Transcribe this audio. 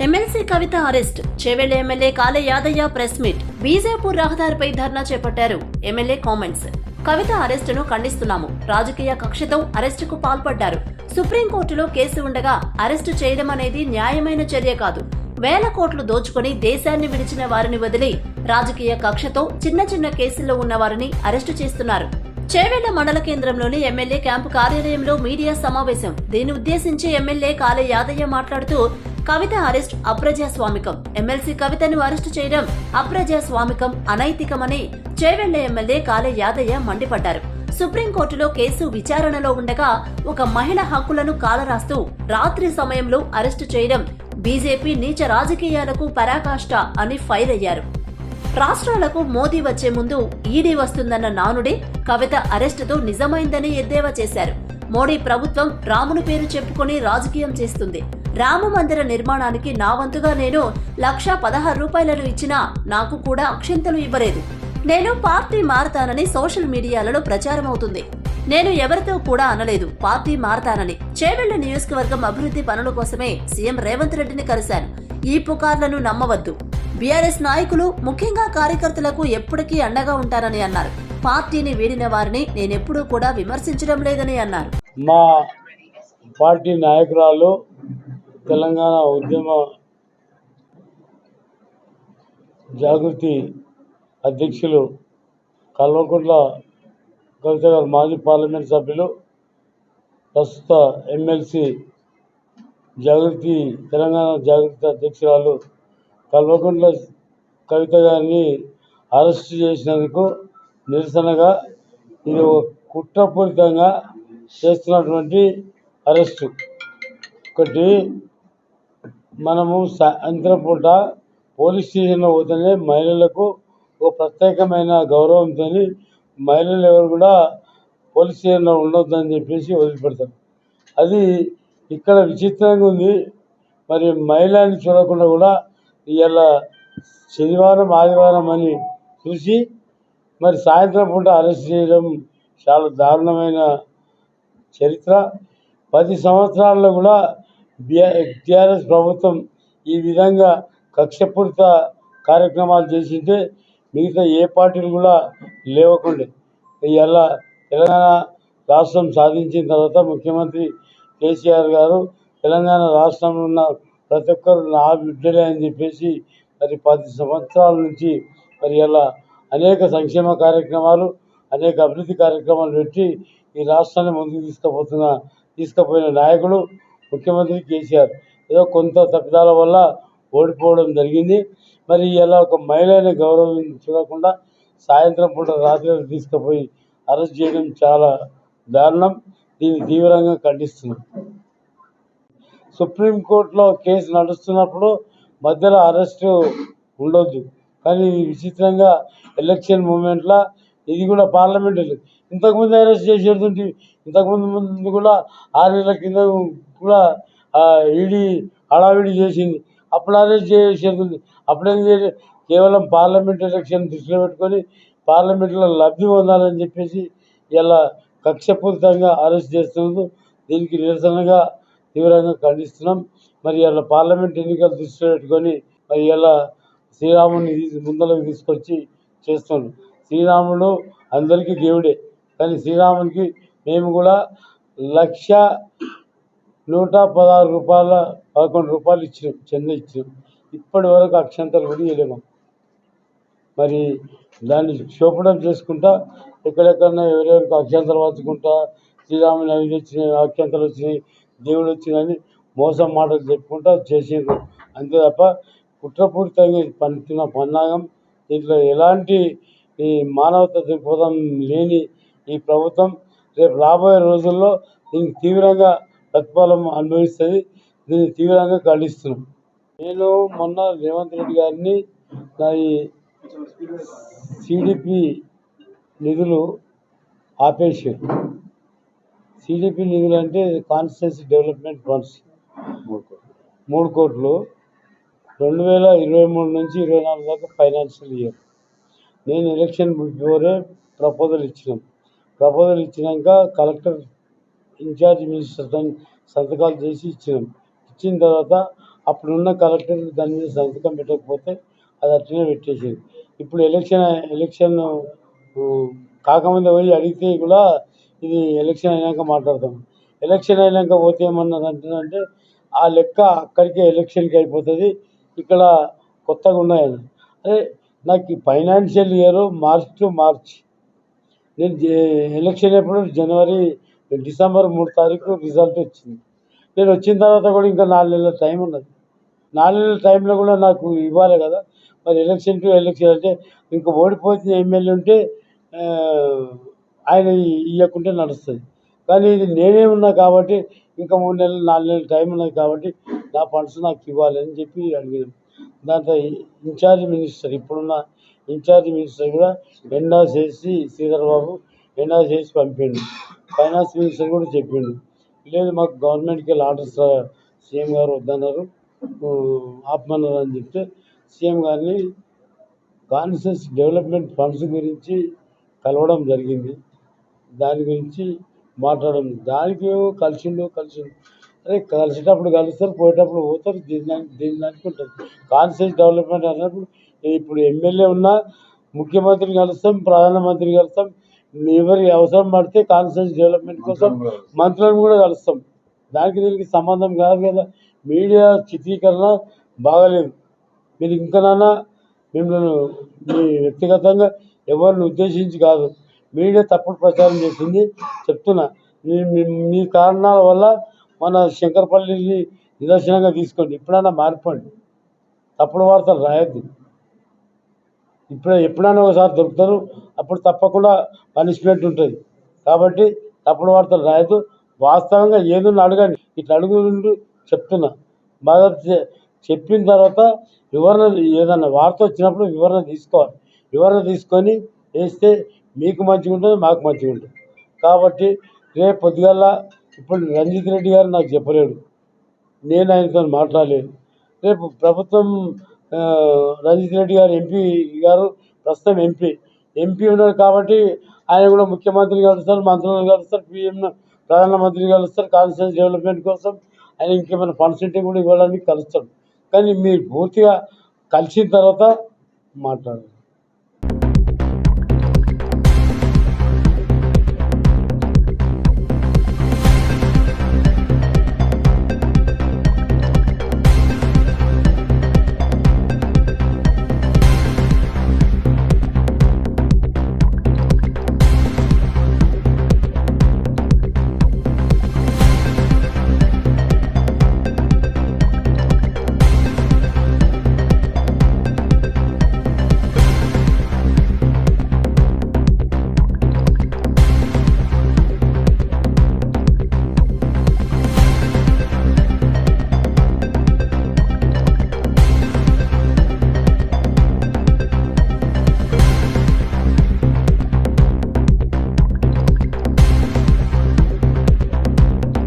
MLC కవిత arrest, Chevella MLA కాలే Yadaiah press meet, బీజేపూర్ రహదారిపై ధర్నా చేపట్టారు. MLA comments. కవిత అరెస్టును ఖండిస్తున్నాము. రాజకీయ కక్షతో అరెస్టుకు పాల్పడ్డారు. సుప్రీంకోర్టులో కేసు ఉండగా అరెస్టు చేయడం అనేది న్యాయమైన చర్య కాదు. వేల కోట్లు దోచుకుని దేశాన్ని విడిచిన వారిని వదిలి రాజకీయ కక్షతో చిన్న చిన్న కేసుల్లో ఉన్న వారిని అరెస్టు చేస్తున్నారు. చేవెళ్ల మండల కేంద్రంలోని ఎమ్మెల్యే క్యాంపు కార్యాలయంలో మీడియా సమావేశం. దీన్ని ఉద్దేశించి ఎమ్మెల్యే కాలే యాదయ్య మాట్లాడుతూ కవిత అరెస్ట్ అప్రజాస్వామికం, ఎమ్మెల్సీ కవితను అరెస్టు చేయడం అప్రజాస్వామికం, అనైతికమని చేవెళ్ల ఎమ్మెల్యే కాలే యాదయ్య మండిపడ్డారు. సుప్రీంకోర్టులో కేసు విచారణలో ఉండగా ఒక మహిళ హక్కులను కాలరాస్తూ రాత్రి సమయంలో అరెస్టు చేయడం బీజేపీ నీచ రాజకీయాలకు పరాకాష్ట అని ఫైర్ అయ్యారు. రాష్ట్రాలకు మోదీ వచ్చే ముందు ఈడీ వస్తుందన్న నానుడే కవిత అరెస్టుతో నిజమైందని ఎద్దేవా చేశారు. మోడీ ప్రభుత్వం రాముని పేరు చెప్పుకుని రాజకీయం చేస్తుంది. రామ మందిర నిర్మాణానికి నా వంతుగా నేను ₹1,16,000 ఇచ్చినా నాకు కూడా అక్షింతలు ఇవ్వలేదు. నేను పార్టీ మారతానని సోషల్ మీడియాలలో ప్రచారం అవుతుంది. నేను ఎవరితో కూడా అనలేదు పార్టీ మారతానని. చేవెళ్ల నియోజకవర్గం అభివృద్ధి పనుల కోసమే సీఎం రేవంత్ రెడ్డిని కలిశాను. ఈ పుకార్లను నమ్మవద్దు. బీఆర్ఎస్ నాయకులు, ముఖ్యంగా కార్యకర్తలకు ఎప్పటికీ అండగా ఉంటారని అన్నారు. పార్టీని వీడిన వారిని నేనెప్పుడూ కూడా విమర్శించడం లేదని అన్నారు. మా పార్టీ నాయకురాలు, తెలంగాణ ఉద్యమ జాగృతి అధ్యక్షులు కల్వకుంట్ల కవిత గారు, మాజీ పార్లమెంట్ సభ్యులు, ప్రస్తుత ఎమ్మెల్సీ జాగృతి తెలంగాణ జాగృతి అధ్యక్షురాలు కల్వకుంట్ల కవిత గారిని అరెస్ట్ చేసినందుకు నిరసనగా ఇది కుట్రపూరితంగా చేస్తున్నటువంటి అరెస్టు. ఒకటి, మనము సాయంత్రం పూట పోలీస్ స్టేషన్లో పోతేనే మహిళలకు ఒక ప్రత్యేకమైన గౌరవంతో మహిళలు ఎవరు కూడా పోలీస్ స్టేషన్లో ఉండొద్దని చెప్పేసి వదిలిపెడతారు. అది ఇక్కడ విచిత్రంగా ఉంది. మరి మహిళని చూడకుండా కూడా ఇవాళ శనివారం, ఆదివారం అని చూసి మరి సాయంత్రం పూట అరెస్ట్ చేయడం చాలా దారుణమైన చరిత్ర. 10 సంవత్సరాల్లో కూడా టీఆర్ఎస్ ప్రభుత్వం ఈ విధంగా కక్షపూరిత కార్యక్రమాలు చేసింటే మిగతా ఏ పార్టీలు కూడా లేవకుండే. ఇవాళ తెలంగాణ రాష్ట్రం సాధించిన తర్వాత ముఖ్యమంత్రి కేసీఆర్ గారు తెలంగాణ రాష్ట్రంలో ఉన్న ప్రతి ఒక్కరు నా బిడ్డలే అని చెప్పేసి మరి 10 సంవత్సరాల నుంచి మరి ఇలా అనేక సంక్షేమ కార్యక్రమాలు, అనేక అభివృద్ధి కార్యక్రమాలు పెట్టి ఈ రాష్ట్రాన్ని ముందుకు తీసుకుపోయిన నాయకుడు ముఖ్యమంత్రి కేసీఆర్. ఏదో కొంత తప్పిదాల వల్ల ఓడిపోవడం జరిగింది. మరి ఇలా ఒక మహిళని గౌరవించకుండా సాయంత్రం పూట రాత్రి తీసుకుపోయి అరెస్ట్ చేయడం చాలా దారుణం. దీన్ని తీవ్రంగా ఖండిస్తున్నాం. సుప్రీంకోర్టులో కేసు నడుస్తున్నప్పుడు మధ్యలో అరెస్టు ఉండొద్దు, కానీ విచిత్రంగా ఎలక్షన్ మూమెంట్లో ఇది కూడా పార్లమెంట్ ఇంతకుముందు అరెస్ట్ చేసేది. ఇంతకుముందు కూడా 6 నెలల కింద కూడా ఈడీ హడావిడి చేసింది. అప్పుడు అరెస్ట్ చేసేది. అప్పుడేం చేయాలి? కేవలం పార్లమెంట్ ఎలక్షన్ దృష్టిలో పెట్టుకొని పార్లమెంట్లో లబ్ధి పొందాలని చెప్పేసి ఇలా కక్షపూరితంగా అరెస్ట్ చేస్తున్నందుకు దీనికి నిరసనగా తీవ్రంగా ఖండిస్తున్నాం. మరి ఇలా పార్లమెంట్ ఎన్నికలు దృష్టిలో పెట్టుకొని మరి ఇలా శ్రీరాముని ముందరకు తీసుకొచ్చి చేస్తున్నాం. శ్రీరాముడు అందరికీ దేవుడే, కానీ శ్రీరామునికి మేము కూడా ₹1,116 ఇచ్చినాం, చంద ఇచ్చినాం. ఇప్పటి వరకు అక్షంతలు కూడా ఇవ్వలేము. మరి దాన్ని శోభనం చేసుకుంటా ఎక్కడెక్కడన్నా ఎవరెవరికి అక్షంతలు పంచుకుంటా శ్రీరాముని అవి వచ్చినాయి, అక్షంతలు వచ్చినాయి, దేవుడు వచ్చిందని మోసం మాటలు చెప్పుకుంటా చేసేది. అంతే తప్ప కుట్రపూరితంగా పండుతున్న పన్నాగం. దీంట్లో ఎలాంటి ఈ మానవత దృక్పథం లేని ఈ ప్రభుత్వం రేపు రాబోయే రోజుల్లో దీనికి తీవ్రంగా ప్రతిఫలం అనుభవిస్తుంది. దీన్ని తీవ్రంగా ఖండిస్తున్నాం. నేను మొన్న రేవంత్ రెడ్డి గారిని నా ఈ సిడిపి నిధులు ఆపేసారు. సిడిపి నిధులు అంటే కాన్స్టిట్యున్సీ డెవలప్మెంట్ ఫండ్స్ 3 కోట్లు 2023 నుంచి 24 దాకా ఫైనాన్షియల్ ఇయర్. నేను ఎలక్షన్ బిఫోరే ప్రపోజల్ ఇచ్చినాక కలెక్టర్ ఇన్ఛార్జ్ మినిస్టర్ సంతకాలు చేసి ఇచ్చినాం. ఇచ్చిన తర్వాత అప్పుడున్న కలెక్టర్ దాని మీద సంతకం పెట్టకపోతే అది అట్లనే పెట్టేసేది. ఇప్పుడు ఎలక్షన్ కాకముందే పోయి అడిగితే కూడా ఇది ఎలక్షన్ అయినాక మాట్లాడతాం. ఎలక్షన్ అయినాక పోతే ఏమన్నారు అంటారంటే ఆ లెక్క అక్కడికే ఎలక్షన్కి అయిపోతుంది, ఇక్కడ కొత్తగా ఉన్నాయని. అరే నాకు ఈ financial year March to March, నేను ఎలక్షన్ ఎప్పుడు డిసెంబర్ 3 తారీఖు రిజల్ట్ వచ్చింది. నేను వచ్చిన తర్వాత కూడా ఇంకా 4 నెలల టైం ఉన్నది. 4 నెలల టైంలో కూడా నాకు ఇవ్వాలి కదా. మరి ఎలక్షన్ టు ఎలక్షన్ అంటే ఇంకా ఓడిపోతే ఎమ్మెల్యే ఉంటే ఆయన ఇవ్వకుంటే నడుస్తుంది. కానీ ఇది నేనే ఉన్నా కాబట్టి ఇంకా 3 నెలలు 4 నెలలు టైం ఉన్నది కాబట్టి నా ఫండ్స్ నాకు ఇవ్వాలి అని చెప్పి అడిగాను. దాంట్లో ఇప్పుడున్న ఇన్ఛార్జ్ మినిస్టర్ కూడా ఎండాస్ చేసి శ్రీధర్ బాబు ఎండాస్ చేసి పంపిండు. ఫైనాన్స్ మినిస్టర్ కూడా చెప్పిండు, లేదు మాకు గవర్నమెంట్కి ఆర్డర్స్ సీఎం గారు వద్దన్నారు, ఆపమన్నారు అని చెప్తే సీఎం గారిని కాన్స్టిట్యూన్సీ డెవలప్మెంట్ ఫండ్స్ గురించి కలవడం జరిగింది. దాని గురించి మాట్లాడడం, దానికి కలిసిండు. అరే కలిసేటప్పుడు కలుస్తారు, పోయేటప్పుడు పోతారు, దీనికి ఉంటుంది. కాన్స్టిట్యూన్సీ డెవలప్మెంట్ అన్నప్పుడు ఇప్పుడు ఎమ్మెల్యే ఉన్నా ముఖ్యమంత్రిని కలుస్తాం, ప్రధానమంత్రిని కలుస్తాం, ఎవరి అవసరం పడితే కాన్స్టిట్యూన్సీ డెవలప్మెంట్ కోసం మంత్రులను కూడా కలుస్తాం. దానికి దీనికి సంబంధం కాదు కదా. మీడియా చిత్రీకరణ బాగలేదు. మీరు ఇంకనైనా మిమ్మల్ని మీ వ్యక్తిగతంగా ఎవరిని ఉద్దేశించి కాదు, మీడియా తప్పుడు ప్రచారం చేసింది చెప్తున్నా. మీ కారణాల వల్ల మన శంకరపల్లిని నిదర్శనంగా తీసుకోండి. ఎప్పుడైనా మారిపోండి, తప్పుడు వార్తలు రాయొద్దు. ఎప్పుడైనా ఒకసారి దొరుకుతారు, అప్పుడు తప్పకుండా పనిష్మెంట్ ఉంటుంది. కాబట్టి తప్పుడు వార్తలు రాయొద్దు. వాస్తవంగా ఏదన్నా అడగండి. ఇట్లా అడుగుంటూ చెప్తున్నా. బాగా చెప్పిన తర్వాత వివరణ, ఏదన్నా వార్త వచ్చినప్పుడు వివరణ తీసుకోవాలి. వివరణ తీసుకొని వేస్తే మీకు మంచిగా ఉంటుంది, మాకు మంచిగా ఉంటుంది. కాబట్టి రేపు పొద్దుగల ఇప్పుడు రంజిత్ రెడ్డి గారు నాకు చెప్పలేడు, నేను ఆయనతో మాట్లాడలేదు. రేపు ప్రభుత్వం రంజిత్ రెడ్డి గారు ఎంపీ గారు ప్రస్తుతం ఎంపీ ఉన్నారు కాబట్టి ఆయన కూడా ముఖ్యమంత్రిని కలుస్తారు, మంత్రులను కలుస్తారు, ప్రధానమంత్రిని కలుస్తారు. కాన్స్టిట్యూన్సీ డెవలప్మెంట్ కోసం ఆయన ఇంకేమైనా ఫండ్స్ ఉంటే కూడా ఇవ్వడానికి కలుస్తాడు. కానీ మీరు పూర్తిగా కలిసిన తర్వాత మాట్లాడాలి.